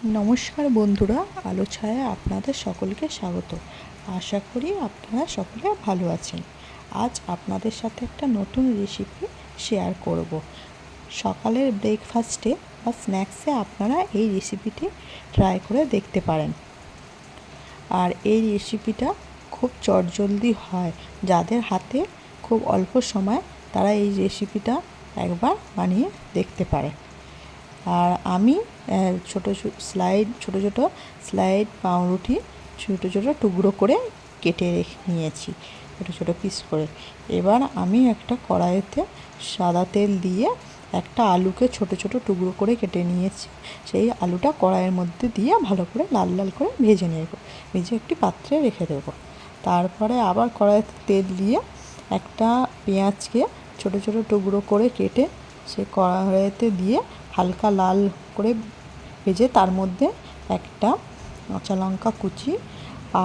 নমস্কার বন্ধুরা, আলো ছায়ায় আপনাদের সকলকে স্বাগত। আশা করি আপনারা সকলে ভালো আছেন। আজ আপনাদের সাথে একটা নতুন রেসিপি শেয়ার করব। সকালের ব্রেকফাস্টে বা স্ন্যাক্সে আপনারা এই রেসিপিটি ট্রাই করে দেখতে পারেন। আর এই রেসিপিটা খুব চটজলদি হয়। যাদের হাতে খুব অল্প সময়, তারা এই রেসিপিটা একবার বানিয়ে দেখতে পারে। আর আমি ছোটো ছোটো স্লাইড পাউরুটি ছোটো ছোটো টুকরো করে কেটে নিয়েছি, ছোটো ছোটো পিস করে। এবার আমি একটা কড়াইতে সাদা তেল দিয়ে একটা আলুকে ছোটো ছোটো টুকরো করে কেটে নিয়েছি। সেই আলুটা কড়াইয়ের মধ্যে দিয়ে ভালো করে লাল লাল করে ভেজে নেব, ভেজে একটি পাত্রে রেখে দেবো। তারপরে আবার কড়াইতে তেল দিয়ে একটা পেঁয়াজকে ছোটো ছোটো টুকরো করে কেটে সে কড়াইতে দিয়ে হালকা লাল করে ভেজে তার মধ্যে একটা কাঁচা লঙ্কা কুচি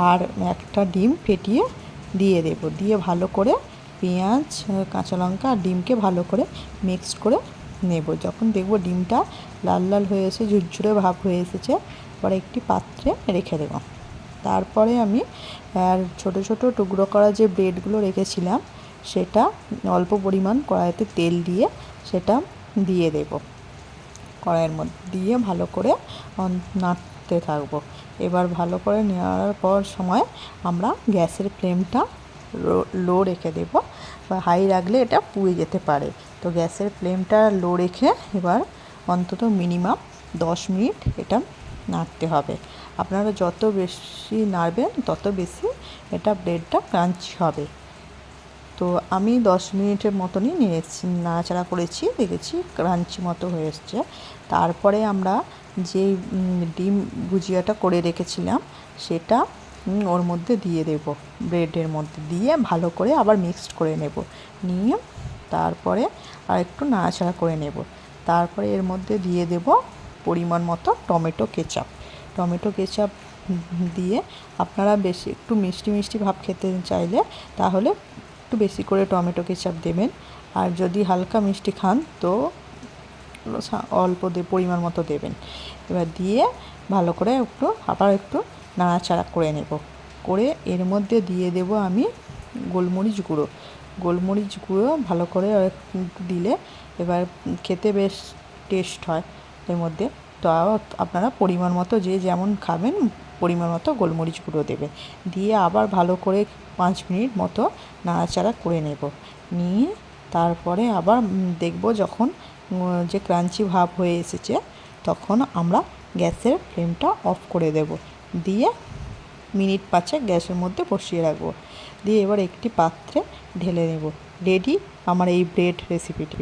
আর একটা ডিম ফেটিয়ে দিয়ে দেবো। দিয়ে ভালো করে পেঁয়াজ, কাঁচা লঙ্কা আর ডিমকে ভালো করে মিক্সড করে নেব। যখন দেখব ডিমটা লাল লাল হয়ে এসে ঝুরঝুরে ভাব হয়ে এসেছে, পরে একটি পাত্রে রেখে দেবো। তারপরে আমি ছোটো ছোটো টুকরো করা যে ব্রেডগুলো রেখেছিলাম, সেটা অল্প পরিমাণ কড়াইতে তেল দিয়ে সেটা দিয়ে দেবো। কড়াইয়ের মধ্যে দিয়ে ভালো করে নাড়তে থাকবো। এবার ভালো করে নেওয়ার পর সময় আমরা গ্যাসের ফ্লেমটা লো রেখে দেবো, বা হাই রাখলে এটা পুড়ে যেতে পারে। তো গ্যাসের ফ্লেমটা লো রেখে এবার অন্তত মিনিমাম 10 মিনিট এটা নাড়তে হবে। আপনারা যত বেশি নাড়বেন তত বেশি এটা ব্রেডটা ক্রাঞ্চি হবে। তো আমি 10 মিনিটের মতনই নাড়াচাড়া করেছি, দেখেছি ক্রাঞ্চি মতো হয়ে এসছে। তারপরে আমরা যে ডিম ভুজিয়াটা করে রেখেছিলাম সেটা ওর মধ্যে দিয়ে দেব, ব্রেডের মধ্যে দিয়ে ভালো করে আবার মিক্সড করে নেব। নিয়ে তারপরে আর একটু নাড়াচাড়া করে নেব। তারপরে এর মধ্যে দিয়ে দেব পরিমাণ মতো টমেটো কেচাপ দিয়ে আপনারা বেশি একটু মিষ্টি মিষ্টি ভাব খেতে চাইলে তাহলে একটু বেশি করে টমেটো কেচাপ দেবেন। আর যদি হালকা মিষ্টি খান তো অল্প পরিমাণ মতো দেবেন। এবার দিয়ে ভালো করে আবার একটু নাড়াচাড়া করে নেব। করে এর মধ্যে দিয়ে দেব আমি গোলমরিচ গুঁড়ো ভালো করে দিলে এবার খেতে বেশ টেস্ট হয় এর মধ্যে। তো আপনারা পরিমাণ মতো যে যেমন খাবেন পরিমাণ মতো গোলমরিচ গুঁড়ো দেবেন। দিয়ে আবার ভালো করে 5 মিনিট মতো নাড়াচাড়া করে নেব। নিয়ে তারপরে আবার দেখব যখন যে ক্রাঞ্চি ভাব হয়ে এসেছে, তখন আমরা গ্যাসের ফ্লেমটা অফ করে দেব। দিয়ে মিনিট 5 গ্যাসের মধ্যে বসিয়ে রাখবো। দিয়ে এবার একটি পাত্রে ঢেলে নেব। রেডি আমার এই ব্রেড রেসিপিটি।